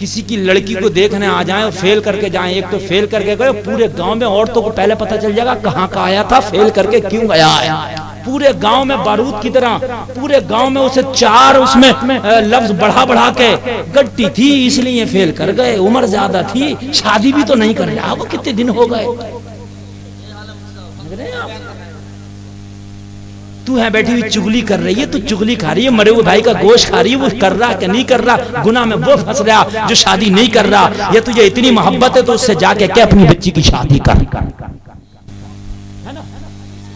किसी की लड़की को देखने आ जाए और फेल करके जाए, एक तो फेल करके गए, पूरे गांव में औरतों को पहले पता चल जाएगा कहाँ का आया था, फेल करके क्यों गया है। पूरे गांव में बारूद की तरह पूरे गांव में उसे चार उसमें लफ्ज बढ़ा बढ़ा के, गट्टी थी इसलिए फेल कर गए, उम्र ज्यादा थी, शादी भी तो नहीं कर रहा, वो कितने दिन हो गए। तू है बैठी हुई चुगली कर रही है, तू चुगली खा रही है, मरे हुए भाई का गोश्त खा रही है, वो कर रहा कि नहीं कर रहा, गुनाह में वो फंस रहा जो शादी नहीं कर रहा। या तुझे इतनी मोहब्बत है तो उससे जाके क्या अपनी बच्ची की शादी कर,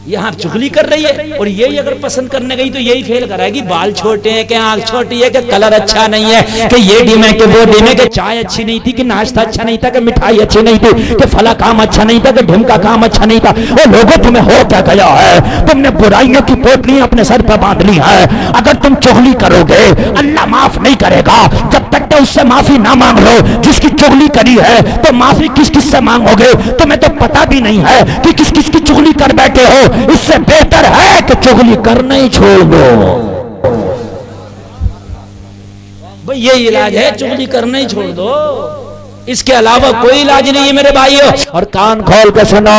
यहाँ चुगली कर रही है। और यही अगर पसंद करने गई तो यही फेल कराएगी, बाल छोटे हैं कि आंख छोटी है कि कलर अच्छा नहीं है कि ये डिमे के वो डिमे के, चाय अच्छी नहीं थी कि नाश्ता अच्छा नहीं था कि मिठाई अच्छी नहीं थी कि फला काम अच्छा नहीं था कि ढिमका काम अच्छा नहीं था। वो लोगों तुम्हें हो क्या गया है, तुमने बुराइयों की पोटली अपने सर पर बांध ली है। अगर तुम चुगली करोगे अल्लाह माफ नहीं करेगा जब तक तो उससे माफी ना मांग लो। जिसकी चुगली करी है तो माफी किस किस से मांगोगे, तुम्हें तो पता भी नहीं है कि किस किस की चुगली कर बैठे हो। इससे बेहतर है कि चुगली करना ही छोड़ दो। भाई यही इलाज है, चुगली करना ही छोड़ दो, इसके अलावा कोई इलाज नहीं है मेरे भाइयों। और कान खोल के सुनो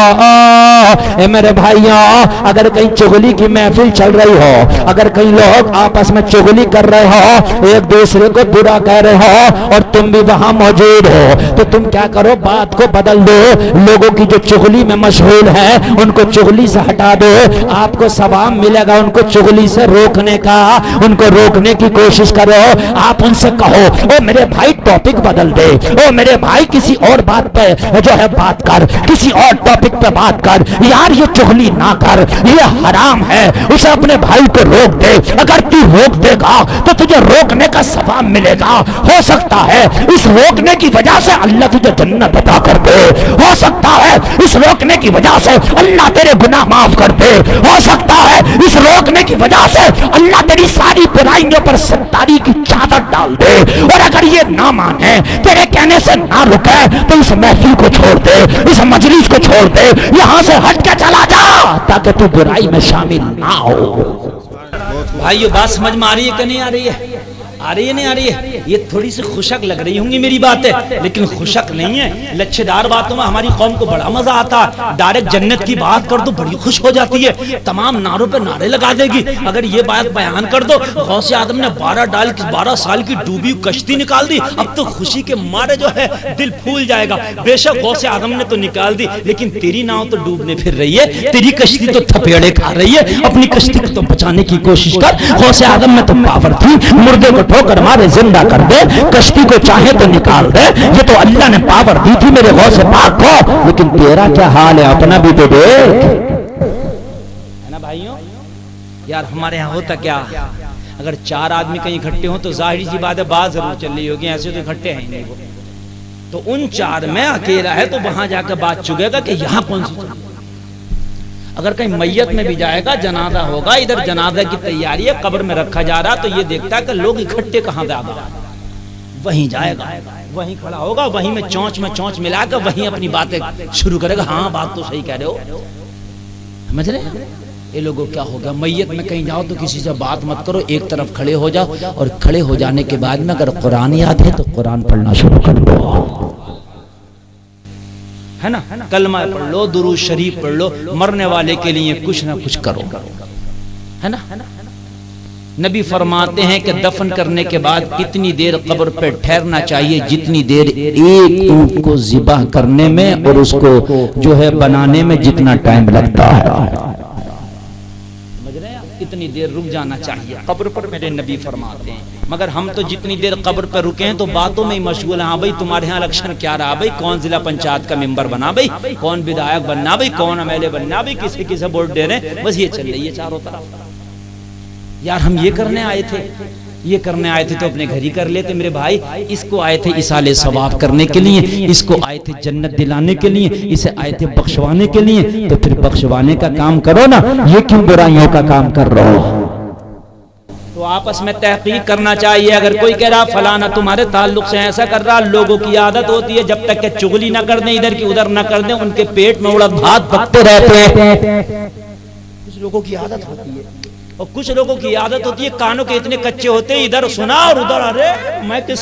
मेरे भाइयों, अगर कहीं चुगली की महफिल चल रही हो, अगर कहीं लोग आपस में चुगली कर रहे हो, एक दूसरे को बुरा कह रहे हो और तुम भी वहां मौजूद हो, तो तुम क्या करो, बात को बदल दो। लोगों की जो चुगली में मशहूर है उनको चुगली से हटा दो, आपको सवाब मिलेगा उनको चुगली से रोकने का। उनको रोकने की कोशिश करो, आप उनसे कहो ओ मेरे भाई टॉपिक बदल दे, ओ मेरे भाई किसी और बात पे जो है बात कर, किसी और टॉपिक पे बात कर, यार ये चुगली ना कर, ये हराम है। उसे अपने भाई को रोक दे, अगर तू रोक देगा तो तुझे रोकने का सवाब मिलेगा। हो सकता है इस रोकने की वजह से अल्लाह तुझे जन्नत अता कर दे, हो सकता है इस रोकने की वजह से अल्लाह तेरे गुनाह माफ कर दे, हो सकता है इस रोकने की वजह से अल्लाह तेरी सारी बुराइयों पर सत्तारी की चादर डाल दे। और अगर ये ना माने, तेरे कहने से ना रुके, तो इस महफिल को छोड़ दे, इस मजलिस को छोड़ दे, यहां से हट के चला जा ताकि तू बुराई में शामिल ना हो। भाइयों बात समझ में आ रही है कि नहीं आ रही है? आ रही है नहीं आ रही है? ये थोड़ी सी खुशक लग रही होंगी मेरी बातें, लेकिन खुशक नहीं है, लच्छेदार बातों में हमारी कौम को बड़ा मजा आता है। डायरेक्ट जन्नत की बात कर दो बड़ी खुश हो जाती है, तमाम नारों पे नारे लगा देगी। अगर ये बात बयान कर दो गौसे आदम ने 12 साल की डूबी कश्ती निकाल दी, अब तो खुशी के मारे जो है दिल फूल जाएगा। बेशक गौसे आदम ने तो निकाल दी, लेकिन तेरी नाव तो डूबने फिर रही है, तेरी कश्ती तो थपेड़े खा रही है। अपनी कश्ती को तो बचाने की कोशिश कर। गौसे आदम में तो पावर थी, मुर्दे को ठोकर मारे जिंदा कर दे, कश्ती को चाहे तो निकाल दे, ये तो अल्लाह ने पावर दी थी मेरे गौसे पाक को। लेकिन तेरा क्या हाल है, अपना भी तो देख, है ना भाइयों। यार हमारे यहाँ होता क्या, अगर 4 आदमी कहीं इकट्ठे हो तो जाहिर सी बात है बात जरूर चल रही होगी, ऐसे तो इकट्ठे हैं नहीं वो, तो उन 4 में अकेला है तो वहां जाकर बात चुगेगा कि यहाँ कौन सी। अगर कहीं मैयत में भी जाएगा, जनाजा होगा, इधर जनाजा की तैयारी है, कब्र में रखा जा रहा, तो ये देखता है कि लोग इकट्ठे कहाँ ज्यादा, वहीं जाएगा, वहीं खड़ा होगा, वहीं में चौंच मिलाकर वहीं अपनी बातें शुरू करेगा। हाँ बात तो सही कह रहे हो, समझ रहे। ये लोगों क्या होगा, मैयत में कहीं जाओ तो किसी से बात मत करो, एक तरफ खड़े हो जाओ, और खड़े हो जाने के बाद में अगर कुरान याद है तो कुरान पढ़ना शुरू कर दो, है ना, कलमा पढ़ लो, दुरूद शरीफ पढ़ लो, मरने वाले के लिए कुछ ना कुछ करो, है ना। नबी फरमाते हैं कि दफन करने के बाद इतनी देर कब्र पे ठहरना चाहिए जितनी देर एक ऊंट को ज़िबह करने में और उसको जो है बनाने में जितना टाइम लगता है, इतनी देर रुक जाना चाहिए कब्र पर, मेरे नबी फरमाते हैं। मगर हम तो जितनी देर कब्र पर रुके हैं तो बातों में ही मशगूल है। हाँ भाई तुम्हारे यहाँ इलेक्शन क्या रहा भाई, कौन जिला पंचायत का मेंबर बना भाई, कौन विधायक बनना भाई, कौन एमएलए बनना भाई, किसे किसे वोट दे रहे हैं, बस ये चल रही है चारों तरफ। यार हम ये करने आए थे तो अपने घर ही कर लेते मेरे भाई। इसको आए थे इसाले सवाब करने के लिए, इसको आए थे जन्नत दिलाने के लिए, इसे आए थे बख्शवाने के लिए, तो फिर बख्शवाने का काम करो ना, ये क्यों बुराइयों का काम कर रहे हो। तो आपस में तहकीक करना चाहिए। अगर कोई कह रहा फलाना तुम्हारे ताल्लुक से ऐसा कर रहा, लोगों की आदत होती है जब तक के चुगली ना कर दें, इधर की उधर ना कर दें, उनके पेट में उड़द भात पकते रहते हैं। कुछ लोगों की आदत होती है, और कुछ लोगों की आदत होती है कानों के इतने कच्चे होते हैं, इधर सुना और उधर अरे मैं किस